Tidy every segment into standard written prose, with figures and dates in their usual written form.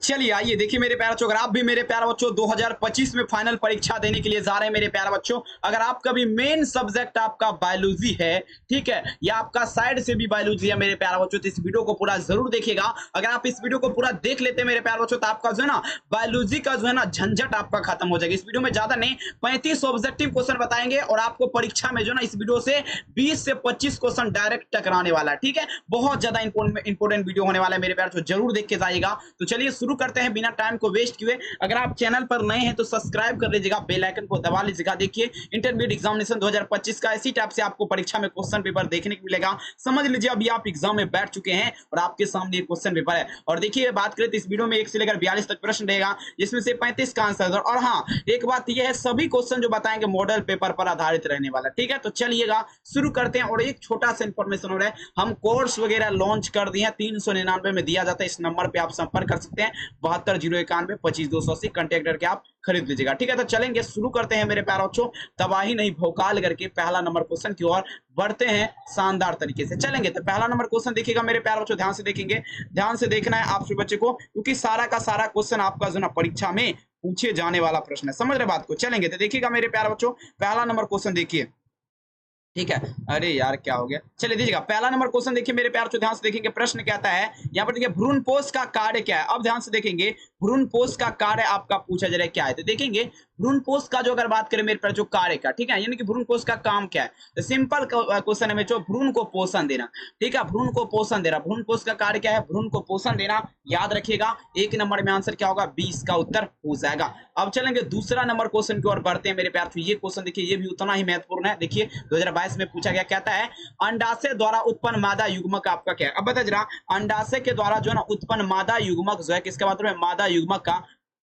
चलिए आइए देखिए मेरे प्यारे बच्चों, अगर आप भी मेरे प्यारे बच्चों 2025 में फाइनल परीक्षा देने के लिए जा रहे हैं मेरे प्यारे बच्चों, अगर आपका भी मेन सब्जेक्ट आपका बायोलॉजी है, ठीक है, या आपका साइड से भी बायोलॉजी है मेरे प्यारे बच्चों, तो इस वीडियो को पूरा जरूर देखिएगा। अगर आप इस वीडियो को पूरा देख लेते हैं मेरे प्यारे बच्चों, तो आपका जो है ना बायोलॉजी का जो है ना झंझट आपका खत्म हो जाएगा। इस वीडियो में ज्यादा नहीं 35 ऑब्जेक्टिव क्वेश्चन बताएंगे और आपको परीक्षा में जो ना इस वीडियो से 20 से 25 क्वेश्चन डायरेक्ट टकराने वाला है, ठीक है। बहुत ज्यादा इंपोर्टेंट वीडियो होने वाला है मेरे प्यारे बच्चों, जरूर देख के जाइएगा। तो चलिए शुरू करते हैं बिना टाइम को वेस्ट किए। अगर आप चैनल पर नए हैं तो सब्सक्राइब कर लीजिएगा, बेल आइकन को दबा लीजिएगा। देखिए इंटरमीडिएट एग्जामिनेशन 2025 का इसी टाइप से आपको परीक्षा में क्वेश्चन पेपर देखने को मिलेगा। समझ लीजिए अभी आप एग्जाम में बैठ चुके हैं और आपके सामने क्वेश्चन पेपर है। और देखिए बात करें तो इस वीडियो में 1 से लेकर 42 तक प्रश्न रहेगा, जिसमें से 35 का आंसर। और हाँ, एक बात यह है सभी क्वेश्चन जो बताएंगे मॉडल पेपर पर आधारित रहने वाला, ठीक है। तो चलिएगा शुरू करते हैं। और एक छोटा सा इंफॉर्मेशन हो रहा है, हम कोर्स वगैरह लॉन्च कर दिए हैं, 399 में दिया जाता है। इस नंबर पे आप संपर्क कर सकते हैं 72 091 25 280, कांटेक्ट करके आप खरीद लीजिएगा, ठीक है। तो चलेंगे शुरू करते हैं मेरे प्यारे बच्चों, तबाही नहीं भौकाल करके पहला नंबर क्वेश्चन की ओर बढ़ते हैं शानदार तरीके से। चलेंगे तो पहला नंबर क्वेश्चन देखिएगा मेरे प्यारे बच्चों, ध्यान से देखेंगे, ध्यान से देखना है आप सभी बच्चे को, क्योंकि सारा का सारा क्वेश्चन आपका जो ना परीक्षा में पूछे जाने वाला प्रश्न है। समझ रहे बात को। चलेंगे तो देखिएगा मेरे प्यारे बच्चों, पहला नंबर क्वेश्चन देखिए, ठीक है। अरे यार क्या हो गया, चलिए दीजिएगा पहला नंबर क्वेश्चन देखिए मेरे प्यार ध्यान से देखेंगे। प्रश्न कहता है यहाँ पर देखिए भ्रूणपोष का कार्य क्या है। अब ध्यान से देखेंगे भ्रूणपोष का कार्य आपका पूछा जा रहा है क्या है। तो देखेंगे भ्रूणपोष का जो अगर बात करें मेरे प्यार जो कार्य का, ठीक है, यानी कि भ्रूणपोष का काम क्या है। तो सिंपल क्वेश्चन है जो भ्रूण को पोषण देना, ठीक है, भ्रूण को पोषण देना। भ्रूणपोष का कार्य क्या है, भ्रूण को पोषण देना। याद रखिएगा 1 नंबर में आंसर क्या होगा, 20 का उत्तर हो जाएगा। अब चलेंगे दूसरा नंबर क्वेश्चन की ओर बढ़ते हैं मेरे प्यार। ये क्वेश्चन देखिए ये भी उतना ही महत्वपूर्ण है। देखिए 2022 में पूछा गया, कहता है अंडाशय द्वारा उत्पन्न मादा युग्मक आपका क्या है। अब बता जरा अंडाशय के द्वारा जो है ना उत्पन्न मादा युग्मक जो है किसका मतलब है, मादा युग्मक का,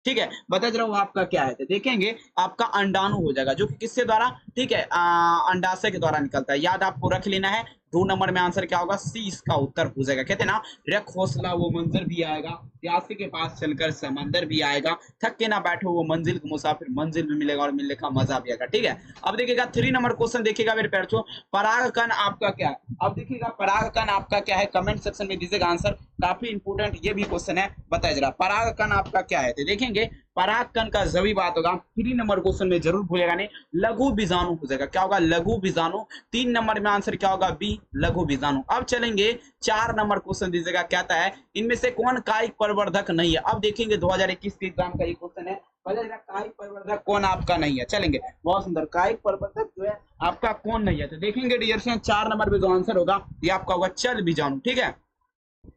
ठीक है, बता जरा वो आपका क्या है। तो देखेंगे आपका अंडाणु हो जाएगा, जो कि किससे द्वारा, ठीक है, अंडाशय के द्वारा निकलता है। याद आपको रख लेना है। 2 नंबर में आंसर क्या होगा, सी इसका उत्तर हो जाएगा। कहते हैं ना रख हौसला वो मंजर भी आएगा, प्यासे के पास चलकर समंदर भी आएगा, थक के ना बैठो वो मंजिल को मुसाफिर, मंजिल भी मिलेगा और मिलने का मजा भी आएगा, ठीक है। अब देखिएगा 3 नंबर क्वेश्चन देखिएगा मेरे प्यारे बच्चों, परागकण आपका क्या है। अब देखिएगा परागकण आपका क्या है, कमेंट सेक्शन में दीजिएगा आंसर, काफी इंपोर्टेंट ये भी क्वेश्चन है। बताइए जरा परागकण आपका क्या है। तो देखेंगे परागकण का जरूरी बात होगा 3 नंबर क्वेश्चन में, जरूर भूलेगा नहीं, लघु बीजाणु हो जाएगा। क्या होगा, लघु बीजाणु। 3 नंबर में आंसर क्या होगा, बी लघु बीजाणु। अब चलेंगे 4 नंबर क्वेश्चन दीजिएगा, कहता है इनमें से कौन कायिक प्रवर्धक नहीं है। अब देखेंगे 2021 के एग्जाम का ये क्वेश्चन है, कायिक प्रवर्धक कौन आपका नहीं है। चलेंगे बहुत सुंदर, कायिक प्रवर्धक जो है आपका कौन नहीं है। तो देखेंगे डियर फ्रेंड 4 नंबर में जो आंसर होगा ये आपका होगा चल बीजाणु, ठीक है।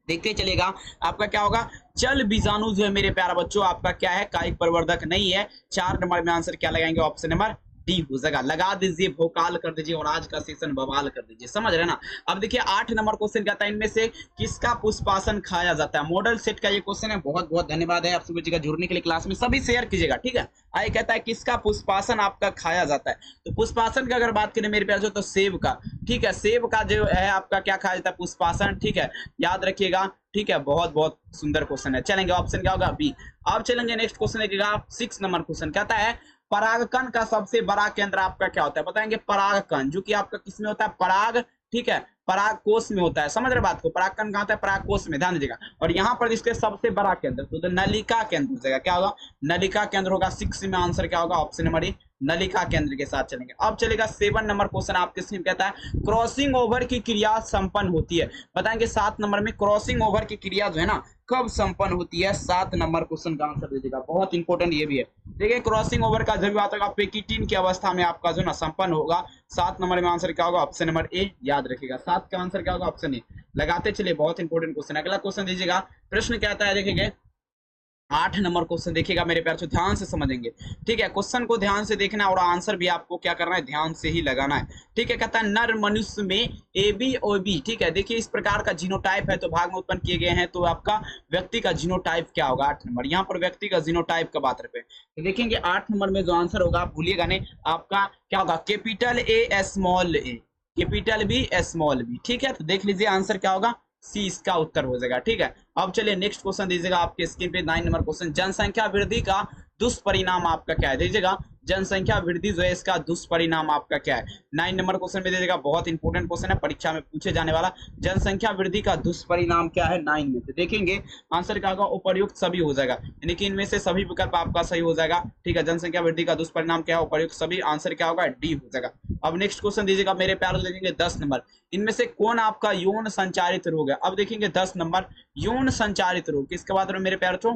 देखते चलेगा आपका क्या होगा, चल बीजाणु जो है मेरे प्यारा बच्चों आपका क्या है, कायिक प्रवर्धक नहीं है। 4 नंबर में आंसर क्या लगाएंगे, ऑप्शन नंबर डी हो जाएगा। लगा दीजिए, भोकाल कर दीजिए और आज का सेशन बवाल कर दीजिए, समझ रहे ना। अब देखिए 8 नंबर क्वेश्चन कहता है इनमें से किसका पुष्पासन खाया जाता है। मॉडल सेट का ये क्वेश्चन है। बहुत बहुत धन्यवाद है आप सभी का जुड़ने के लिए, क्लास में सभी शेयर कीजिएगा, ठीक है। आगे कहता है किसका पुष्पासन आपका खाया जाता है। तो पुष्पासन की अगर बात करें मेरे प्यारे तो सेब का, ठीक है, सेब का जो है आपका क्या खाया जाता है, पुष्पासन, ठीक है, याद रखिएगा, ठीक है। बहुत बहुत सुंदर क्वेश्चन है। चलेंगे ऑप्शन क्या होगा, बी। अब चलेंगे नेक्स्ट क्वेश्चन देखिएगा 6 नंबर क्वेश्चन कहता है परागकण का सबसे बड़ा केंद्र आपका क्या होता है। बताएंगे परागकण जो कि आपका किसमें होता है, पराग, ठीक है, पराग कोष में होता है। समझ रहे बात को, परागकण कहाँ होता है, पराग कोष में, ध्यान दीजिएगा। और यहाँ पर इसके सबसे बड़ा केंद्र तो नलिका केंद्र हो जाएगा। क्या होगा, नलिका केंद्र होगा। 6 में आंसर क्या होगा, ऑप्शन नंबर ए नलिका केंद्र के साथ चलेंगे। अब चलेगा 7 नंबर क्वेश्चन आपके स्क्रीन कहता है क्रॉसिंग ओवर की क्रिया संपन्न होती है। बताएंगे 7 नंबर में क्रॉसिंग ओवर की क्रिया जो है ना कब संपन्न होती है। 7 नंबर क्वेश्चन का आंसर दीजिएगा, बहुत इंपॉर्टेंट ये भी है। देखिए क्रॉसिंग ओवर का जब बात होगा पेकिटिन की अवस्था में आपका जो ना संपन्न होगा। 7 नंबर में आंसर क्या होगा, ऑप्शन नंबर ए, याद रखिएगा 7 का आंसर क्या होगा, ऑप्शन ए। लगाते चलिए, बहुत इंपॉर्टेंट क्वेश्चन। अगला क्वेश्चन दीजिएगा, प्रश्न कहता है देखेंगे 8 नंबर क्वेश्चन देखिएगा मेरे प्यार से, ध्यान से समझेंगे, ठीक है। क्वेश्चन को ध्यान से देखना और आंसर भी आपको क्या करना है, ध्यान से ही लगाना है, ठीक है। कहता है नर मनुष्य में ए बी और बी, ठीक है। देखिए इस प्रकार का जीनोटाइप है तो भाग में उत्पन्न किए गए हैं, तो आपका व्यक्ति का जीनोटाइप क्या होगा, 8 नंबर। यहाँ पर व्यक्ति का जीनोटाइप का बात रखे तो देखेंगे 8 नंबर में जो आंसर होगा, आप भूलिएगा नहीं, आपका क्या होगा, capital A small A, capital B small B, ठीक है। तो देख लीजिए आंसर क्या होगा, सी इसका उत्तर हो जाएगा, ठीक है। अब चलिए नेक्स्ट क्वेश्चन दीजिएगा आपके स्क्रीन पे 9 नंबर क्वेश्चन, जनसंख्या वृद्धि का दुष्परिणाम आपका क्या है। दीजिएगा जनसंख्या वृद्धि जो है इसका दुष्परिणाम आपका क्या है। 9 नंबर क्वेश्चन में दीजिएगा, बहुत इंपॉर्टेंट क्वेश्चन है, परीक्षा में पूछे जाने वाला। जनसंख्या वृद्धि का दुष्परिणाम क्या है 9 में से, देखेंगे आंसर क्या होगा, उपर्युक्त सभी हो जाएगा, यानी कि इनमें से सभी विकल्प आपका सही हो जाएगा। ठीक है, जनसंख्या वृद्धि का दुष्परिणाम क्या है, उपर्युक्त सभी, आंसर क्या होगा, डी हो जाएगा। अब नेक्स्ट क्वेश्चन दीजिएगा मेरे प्यारे, देखेंगे 10 नंबर, इनमें से कौन आपका यौन संचारित रोग है। अब देखेंगे 10 नंबर, यौन संचारित रोग किसके बात में मेरे प्यारे बच्चों,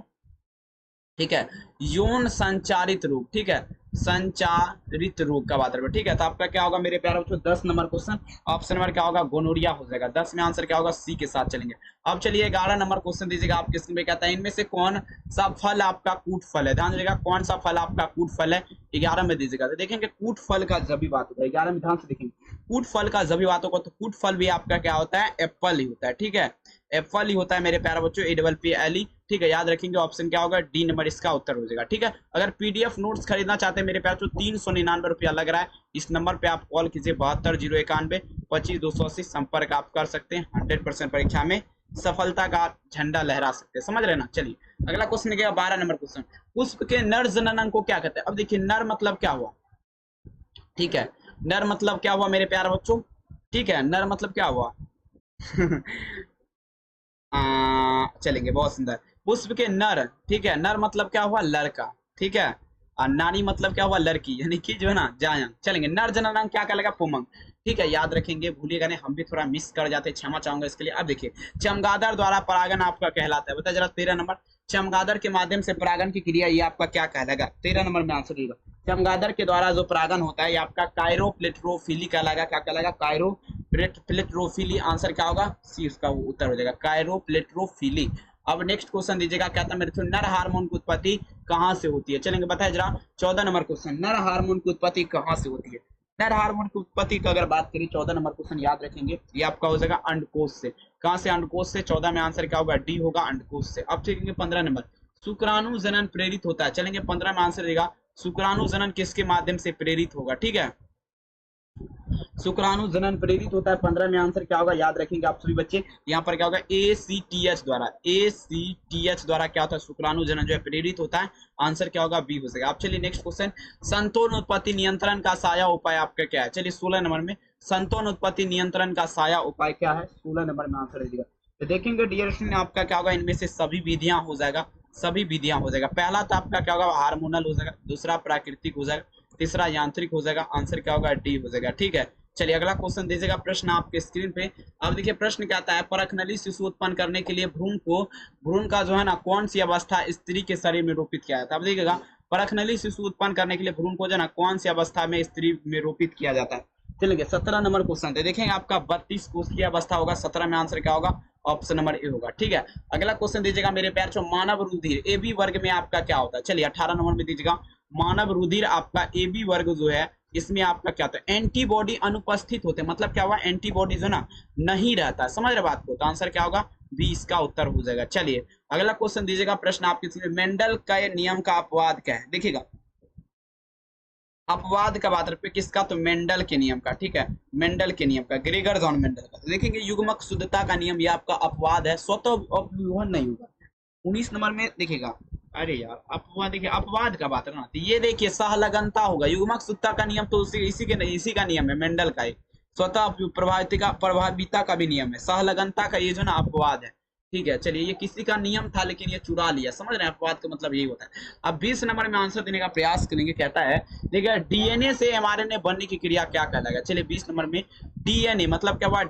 ठीक है, यौन संचारित रोग, ठीक है, संचारित रोग का बात है, ठीक है। तो आपका क्या होगा मेरे प्यारे बच्चों 10 नंबर क्वेश्चन, ऑप्शन नंबर क्या होगा, गोनोरिया हो जाएगा। 10 में आंसर क्या होगा, सी के साथ चलेंगे। अब चलिए 11 नंबर क्वेश्चन दीजिएगा, आपके स्क्रीन पे कहता है इनमें से कौन सा फल आपका कूट फल है। ध्यान दीजिएगा, कौन सा फल आपका कूट फल है, 11 में दीजिएगा। तो देखेंगे कूट फल का जब भी बात होता है, 11 में ध्यान से देखेंगे, कूट फल का जब भी बात होगा तो कूट फल भी आपका क्या होता है, एप्पल ही होता है, ठीक है, एप्पल ही होता है मेरे प्यारे बच्चों, APPLE, ठीक है, याद रखेंगे। ऑप्शन क्या होगा, डी नंबर इसका उत्तर हो जाएगा, ठीक है। अगर PDF नोट्स खरीदना चाहते हैं मेरे प्यारे बच्चों, 399 रुपया लग रहा है, इस नंबर पे आप कॉल कीजिए, 72 091 25 280, संपर्क आप कर सकते हैं। 100% परीक्षा में सफलता का झंडा लहरा सकते हैं, समझ रहे ना। चलिए अगला क्वेश्चन गया 12 नंबर क्वेश्चन, पुष्प के नर जननांग को क्या कहते हैं। अब देखिए नर मतलब क्या हुआ, ठीक है, नर मतलब क्या हुआ मेरे प्यारे बच्चों, ठीक है, नर मतलब क्या हुआ चलेंगे, बहुत सुंदर, पुष्प के नर, ठीक है, नर मतलब क्या हुआ, लड़का, ठीक है, और नारी मतलब क्या हुआ, लड़की, यानी कि जो है ना जायन। चलेंगे, नर जननांग क्या कहलाएगा, पुमंग, ठीक है, याद रखेंगे, भूलिएगा नहीं, हम भी थोड़ा मिस कर जाते, क्षमा चाहूंगा इसके लिए। अब देखिए चमगादड़ द्वारा परागन आपका कहलाता है, बताइए जरा 13 नंबर, चमगादड़ के माध्यम से परागन की क्रिया ये आपका क्या कहलाएगा, 13 नंबर में आंसर देगा। चमगादड़ के द्वारा जो परागन होता है ये आपका कायरोप्लेट्रोफिली कहलाएगा, क्या कहलाएगा, कायरोप्लेट्रोफिली, आंसर क्या होगा, सी उसका उत्तर हो जाएगा, कायरोप्लेट्रोफिली। अब नेक्स्ट क्वेश्चन दीजिएगा, कहता है मेरे नर हार्मोन की उत्पत्ति कहां से होती है। चलेंगे, बताए जरा 14 नंबर क्वेश्चन, नर हार्मोन की उत्पत्ति कहां से होती है। नर हार्मोन की उत्पत्ति की अगर बात करें, 14 नंबर क्वेश्चन याद रखेंगे, ये आपका हो जाएगा अंडकोश से। कहां से, अंडकोश से। 14 में आंसर क्या होगा, डी होगा, अंडकोश से। अब चलेंगे 15 नंबर, शुक्राणु जनन प्रेरित होता है। चलेंगे 15 में आंसर देगा, शुक्राणु जनन किसके माध्यम से प्रेरित होगा, ठीक है, शुक्राणु जनन प्रेरित होता है। 15 में आंसर क्या होगा, याद रखेंगे आप सभी बच्चे, यहाँ पर क्या होगा, ACTH द्वारा, ACTH द्वारा क्या होता है, शुक्राणु जनन जो है प्रेरित होता है, आंसर क्या होगा, बी हो जाएगा। अब चलिए नेक्स्ट क्वेश्चन, संतान उत्पत्ति नियंत्रण का साया उपाय आपका क्या है। चलिए 16 नंबर में, संतान उत्पत्ति नियंत्रण का साया उपाय क्या है, 16 नंबर में आंसर दीजिएगा। तो देखेंगे डियर स्टूडेंट, आपका क्या होगा, इनमें से सभी विधियां हो जाएगा, सभी विधियां हो जाएगा। पहला तो आपका क्या होगा, हार्मोनल हो जाएगा, दूसरा प्राकृतिक हो जाएगा, तीसरा यांत्रिक हो जाएगा, आंसर क्या होगा, डी हो जाएगा, ठीक है। चलिए अगला क्वेश्चन दीजिएगा, प्रश्न आपके स्क्रीन पे। अब देखिए प्रश्न क्या आता है, परखनली शिशु उत्पन्न करने के लिए भ्रूण का जो है ना कौन सी अवस्था स्त्री के शरीर में रोपित किया जाता है। अब देखिएगा, परखनली शिशु उत्पन्न करने के लिए भ्रूण को जो है ना कौन सी अवस्था में स्त्री में रोपित किया जाता है। चलिए 17 नंबर क्वेश्चन है, देखेंगे आपका 32 कोष की अवस्था होगा, 17 में आंसर क्या होगा, ऑप्शन नंबर ए होगा, ठीक है। अगला क्वेश्चन दीजिएगा मेरे प्यार छो, मानव रुधिर AB वर्ग में आपका क्या होता है। चलिए 18 नंबर में दीजिएगा, मानव रुधिर आपका AB वर्ग जो है इसमें आपका क्या होता है, एंटीबॉडी अनुपस्थित होते हैं, मतलब क्या हुआ, एंटीबॉडी जो ना नहीं रहता, समझ रहे बात को, तो आंसर क्या होगा, बी इसका उत्तर हो जाएगा। चलिए अगला क्वेश्चन दीजिएगा, प्रश्न आपके मेंडल का नियम का अपवाद क्या है। देखिएगा अपवाद का बात पे किसका, तो मेंडल के नियम का, ठीक है, मेंडल के नियम का, ग्रेगर जॉन मेंडल का। देखेंगे युग्मक शुद्धता का नियम, ये आपका अपवाद है, स्वतः अपव्यूहन नहीं होगा। 19 नंबर में देखिएगा, अरे यार अपवाद, देखिए अपवाद का बात है ना, तो ये देखिए सहलगनता होगा, युग्मक शुद्धता का नियम तो इसी का नियम है, मेंडल का, स्वतः प्रभाविता का भी नियम है, सहलगनता का ये जो ना अपवाद है, ठीक है। चलिए ये किसी का नियम था लेकिन ये चुरा लिया, समझ रहे हैं, अपवाद का मतलब यही होता है। अब 20 नंबर में आंसर देने का प्रयास करेंगे, कहता है देखिए DNA से mRNA बनने की क्रिया क्या कहलाएगा। चलिए 20 नंबर में DNA मतलब क्या हुआ,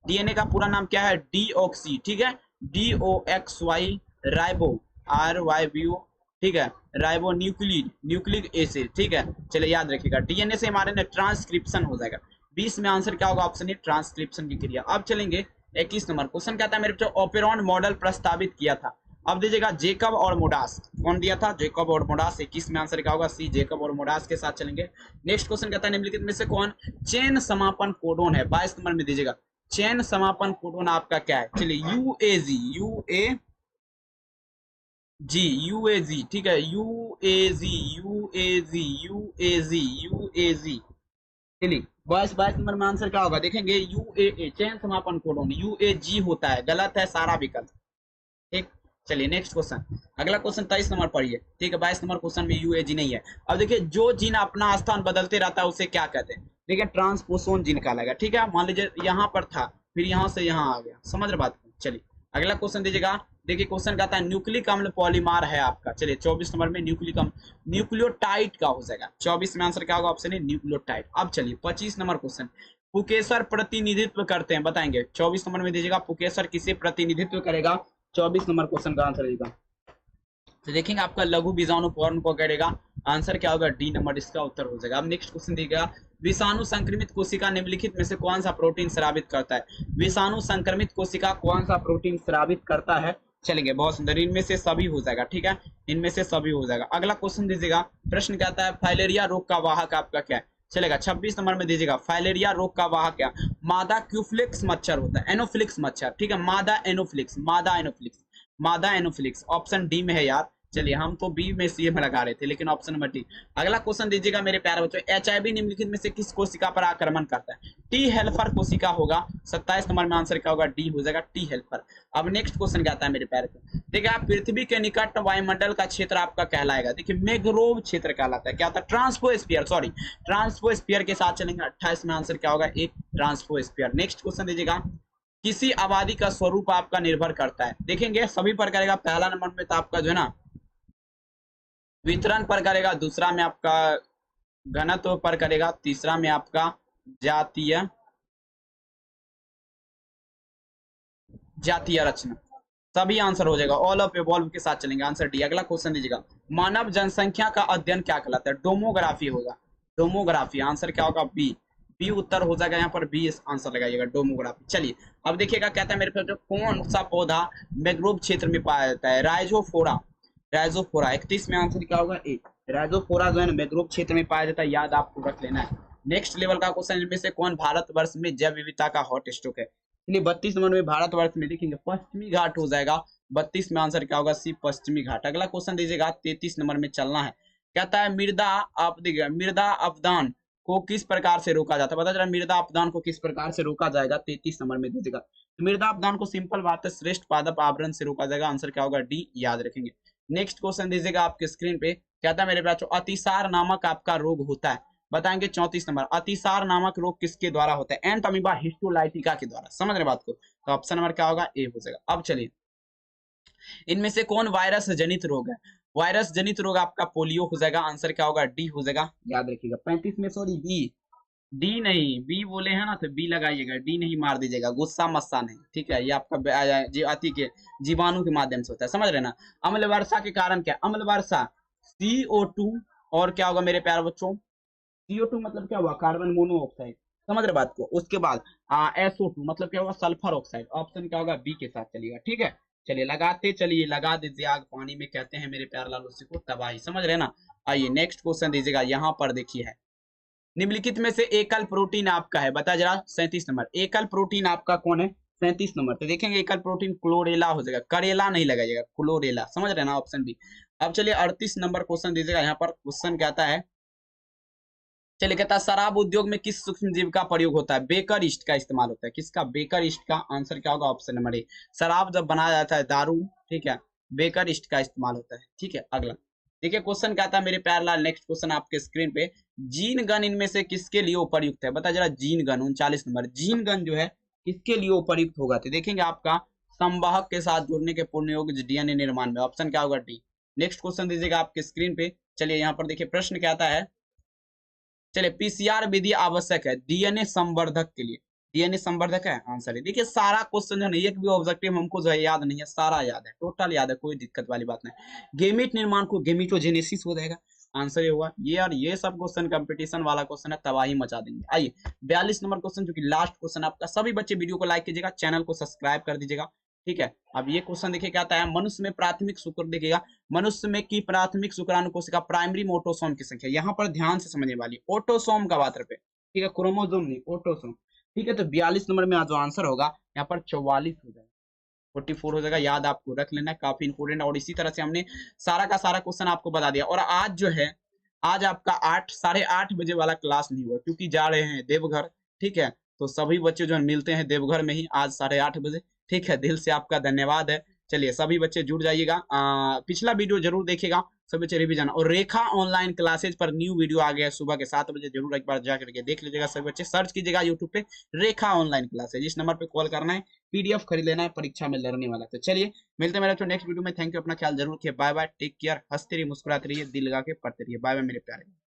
DNA का पूरा नाम क्या है, डीऑक्सी, ठीक है, DOXY राइबो RYBO, ठीक है, राइबो न्यूक्लिक एसिड, ठीक है। चलिए याद रखिएगा, DNA से mRNA ट्रांसक्रिप्शन हो जाएगा। 20 में आंसर क्या होगा, ऑप्शन ए ट्रांसक्रिप्शन की क्रिया। अब चलेंगे 21 नंबर क्वेश्चन, कहता है मेरे बच्चों ऑपेरॉन मॉडल प्रस्तावित किया था। अब दीजिएगा जेकब और मोडास, कौन दिया था, जेकब और मोडास। 21 में आंसर क्या होगा, सी जेकब और मोडास के साथ चलेंगे। नेक्स्ट क्वेश्चन कहता है निम्नलिखित में से कौन चेन समापन कोडोन है। 22 नंबर में दीजिएगा, चेन समापन कोडोन आपका क्या है। चलिए यूएजी, ठीक है, यूएजी। चलिए 22 नंबर में आंसर क्या होगा, देखेंगे यूएए चयन समापन कोडोन, यूएजी होता है, गलत है सारा विकल्प, ठीक। चलिए नेक्स्ट क्वेश्चन, अगला क्वेश्चन 23 नंबर पढ़िए, ठीक है। 22 नंबर क्वेश्चन में यूएजी नहीं है। अब देखिए जो जीन अपना स्थान बदलते रहता है उसे क्या कहते हैं, देखिए ट्रांसपोसोन जीन कहलाएगा, ठीक है। मान लीजिए यहाँ पर था, फिर यहाँ से यहाँ आ गया, समझ रहे बात को। चलिए अगला क्वेश्चन दीजिएगा, देखिए क्वेश्चन कहता है न्यूक्लिक अम्ल पॉलीमार है आपका। चलिए 24 नंबर में न्यूक्लिक अम्ल न्यूक्लियोटाइड का हो जाएगा, 24 में आंसर क्या होगा, ऑप्शन है न्यूक्लियोटाइड। अब चलिए 25 नंबर क्वेश्चन, पुकेसर प्रतिनिधित्व करते हैं, बताएंगे। 24 नंबर में दीजिएगा पुकेसर किसे प्रतिनिधित्व करेगा, 24 नंबर क्वेश्चन का आंसर रहेगा। तो देखेंगे आपका लघु बीजाणु फॉर्म को करेगा, आंसर क्या होगा, डी नंबर इसका उत्तर हो जाएगा। अब नेक्स्ट क्वेश्चन दिखेगा, विषाणु संक्रमित कोशिका निम्नलिखित में से कौन सा प्रोटीन स्रावित करता है, विषाणु संक्रमित कोशिका कौन सा प्रोटीन स्रावित करता है। चलेंगे, बहुत सुंदर, इनमें से सभी हो जाएगा, ठीक है, इनमें से सभी हो जाएगा। अगला क्वेश्चन दीजिएगा, प्रश्न कहता है फाइलेरिया रोग का वाहक आपका क्या है, चलेगा 26 नंबर में दीजिएगा, फाइलेरिया रोग का वाहक क्या, मादा क्यूफ्लिक्स मच्छर होता है, एनोफ्लिक्स मच्छर, ठीक है, मादा एनोफ्लिक्स, मादा एनोफ्लिक्स, मादा एनोफ्लिक्स, ऑप्शन डी में है यार। चलिए हम तो बी में सी में लगा रहे थे, लेकिन ऑप्शन नंबर डी। अगला क्वेश्चन दीजिएगा मेरे प्यारे बच्चों, एचआईवी निम्नलिखित में से किस कोशिका पर आक्रमण करता है, टी हेल्पर कोशिका होगा। 27 नंबर में आंसर क्या होगा, डी हो जाएगा, टी हेल्पर। अब नेक्स्ट क्वेश्चन क्या आता है मेरे प्यारे बच्चों, देखिए आप पृथ्वी के निकट वायुमंडल का क्षेत्र आपका कहलाएगा, देखिए मैंग्रोव क्षेत्र कहलाता है, क्या होता है, ट्रांसफोस्फीयर, सॉरी ट्रांसफोस्फीयर के साथ चलेंगे। 28 में आंसर क्या होगा, एक ट्रांसफोस्फीयर। नेक्स्ट क्वेश्चन दीजिएगा, किसी आबादी का स्वरूप आपका निर्भर करता है, देखेंगे सभी पर करेगा। पहला नंबर में तो आपका जो है ना वितरण पर करेगा, दूसरा में आपका घनत्व पर करेगा, तीसरा में आपका जातीय रचना, सभी आंसर हो जाएगा, ऑल ऑफ एवॉल्व के साथ चलेंगे, आंसर डी। अगला क्वेश्चन दीजिएगा, मानव जनसंख्या का अध्ययन क्या कहलाता है, डोमोग्राफी होगा, डोमोग्राफी, आंसर क्या होगा, बी, बी उत्तर हो जाएगा, यहाँ पर बी आंसर लगाइएगा, डोमोग्राफी। चलिए अब देखिएगा, कहता है मेरे पास कौन सा पौधा मैंग्रोव क्षेत्र में पाया जाता है, राइजोफोरा, राइजोफोरा। 31 में आंसर क्या होगा, ए, राइजोफोरा जो है मैंग्रोव क्षेत्र में पाया जाता है, याद आपको रख लेना है। नेक्स्ट लेवल का क्वेश्चन, इनमें से कौन भारतवर्ष में जैव विविधता का हॉट स्टॉक है, 32 नंबर में भारतवर्ष में देखेंगे पश्चिमी घाट हो जाएगा, 32 में आंसर क्या होगा, सी, पश्चिमी घाट। अगला क्वेश्चन दीजिएगा, 33 नंबर में चलना है, कहता है मृदा अपदान को किस प्रकार से रोका जाता है, पता चला मृदा अपदान को किस प्रकार से रोका जाएगा, 33 नंबर में दीजिएगा। मृदा अपदान को सिंपल बात है, श्रेष्ठ पादप आवरण से रोका जाएगा, आंसर क्या होगा, डी, याद रखेंगे। नेक्स्ट क्वेश्चन दीजिएगा आपके स्क्रीन पे, कहता है मेरे बच्चों अतिसार नामक आपका रोग होता है, बताएंगे 34 नंबर, अतिसार नामक रोग किसके द्वारा होता है, एंट अमीबा हिस्टोलाइटिका के द्वारा, समझ रहे बात को। तो ऑप्शन नंबर क्या होगा, ए हो जाएगा। अब चलिए इनमें से कौन वायरस जनित रोग है, वायरस जनित रोग आपका पोलियो हो जाएगा, आंसर क्या होगा, डी हो जाएगा, याद रखिएगा। 35 में सॉरी बी, डी नहीं, बी बोले हैं ना तो बी लगाइएगा, डी नहीं मार दीजिएगा, गुस्सा मस्सा नहीं, ठीक है, ये आपका अति के जीवाणु के माध्यम से होता है, समझ रहे ना। अम्ल वर्षा के कारण क्या, अम्ल वर्षा CO2 और क्या होगा मेरे प्यारे बच्चों, CO2 मतलब क्या हुआ, कार्बन मोनोऑक्साइड, समझ रहे बात को। उसके बाद SO2 मतलब क्या होगा, सल्फर ऑक्साइड, ऑप्शन क्या होगा, बी के साथ चलिएगा, ठीक है। चलिए लगाते चलिए, लगा दीजिए आग पानी में, कहते हैं मेरे प्यारे लाल, उसी को तबाही, समझ रहे ना। आइए नेक्स्ट क्वेश्चन दीजिएगा, यहाँ पर देखिए है, निम्नलिखित में से एकल प्रोटीन आपका है, बता जरा 37 नंबर, एकल प्रोटीन आपका कौन है, 37 नंबर। तो देखेंगे एकल प्रोटीन क्लोरेला हो जाएगा, करेला नहीं लगाइएगा, क्लोरेला, समझ रहे ना, ऑप्शन बी। अब चलिए 38 नंबर क्वेश्चन दीजिएगा, यहाँ पर क्वेश्चन कहता है, चलिए कहता है शराब उद्योग में किस सूक्ष्म जीव का प्रयोग होता है, बेकर ईस्ट का इस्तेमाल होता है, किसका, बेकर ईस्ट का, आंसर क्या होगा, ऑप्शन नंबर ए। शराब जब बनाया जाता है, दारू, ठीक है, बेकर ईस्ट का इस्तेमाल होता है, ठीक है। अगला देखिए क्वेश्चन क्या आता है मेरे प्यारे लाल, नेक्स्ट क्वेश्चन आपके स्क्रीन पे, जीन गन इनमें से किसके लिए उपयुक्त है, बता जरा gene gun, 39 number, gene gun जो है किसके लिए उपयुक्त होगा, तो देखेंगे आपका संवाहक के साथ जुड़ने के पूर्ण योग्य DNA निर्माण में, ऑप्शन क्या होगा, डी। नेक्स्ट क्वेश्चन दीजिएगा आपके स्क्रीन पे, चलिए यहाँ पर देखिए प्रश्न क्या आता है, चलिए PCR विधि आवश्यक है DNA संवर्धक के लिए, DNA संवर्धक है, आंसर है। देखिए सारा क्वेश्चन जो है एक भी ऑब्जेक्टिव हमको जो है याद नहीं है, सारा याद है, टोटल याद है, कोई दिक्कत वाली बात नहीं। गेमिट निर्माण को गेमिटोजेनेसिस हो जाएगा, आंसर ये होगा ये, और ये सब क्वेश्चन कंपटीशन वाला क्वेश्चन है, तबाही मचा देंगे। आइए 42 नंबर क्वेश्चन, जो कि लास्ट क्वेश्चन आपका, सभी बच्चे वीडियो को लाइक कीजिएगा, चैनल को सब्सक्राइब कर दीजिएगा, ठीक है। अब ये क्वेश्चन देखिए क्या आता है, मनुष्य में प्राथमिक शुक्र, देखिएगा मनुष्य में की प्राथमिक शुक्राणु कोशिका प्राइमरी मोटोसोम की संख्या, यहाँ पर ध्यान से समझने वाली, ऑटोसोम का बात पे, ठीक है, क्रोमोसोम नहीं, ऑटोसोम, ठीक है। तो 42 नंबर में जो आंसर होगा यहाँ पर 44 हो जाएगा, 44 हो जाएगा, याद आपको रख लेना, काफी इंपोर्टेंट। और इसी तरह से हमने सारा का सारा क्वेश्चन आपको बता दिया। और आज जो है, आज आपका 8 साढ़े 8 बजे वाला क्लास नहीं हुआ, क्योंकि जा रहे हैं देवघर, ठीक है। तो सभी बच्चे जो मिलते हैं देवघर में ही आज 8:30 बजे, ठीक है। दिल से आपका धन्यवाद है। चलिए सभी बच्चे जुड़ जाइएगा, पिछला वीडियो जरूर देखिएगा सभी बच्चे रिवीजन। और रेखा ऑनलाइन क्लासेज पर न्यू वीडियो आ गया है सुबह के 7 बजे, जरूर एक बार जाकर के देख लीजिएगा सभी बच्चे। सर्च कीजिएगा यूट्यूब पे रेखा ऑनलाइन क्लासेज, इस नंबर पे कॉल करना है, पीडीएफ खरीद लेना है, परीक्षा में लड़ने वाला। तो चलिए मिलते हैं मेरे बच्चों नेक्स्ट वीडियो में। थैंक यू, अपना ख्याल जरूर रखिए, बाय बाय, टेक केयर, हंसते रहिए, मुस्कुराते रहिए, दिल लगा के पढ़ते रहिए, बाय बाय मेरे प्यारे।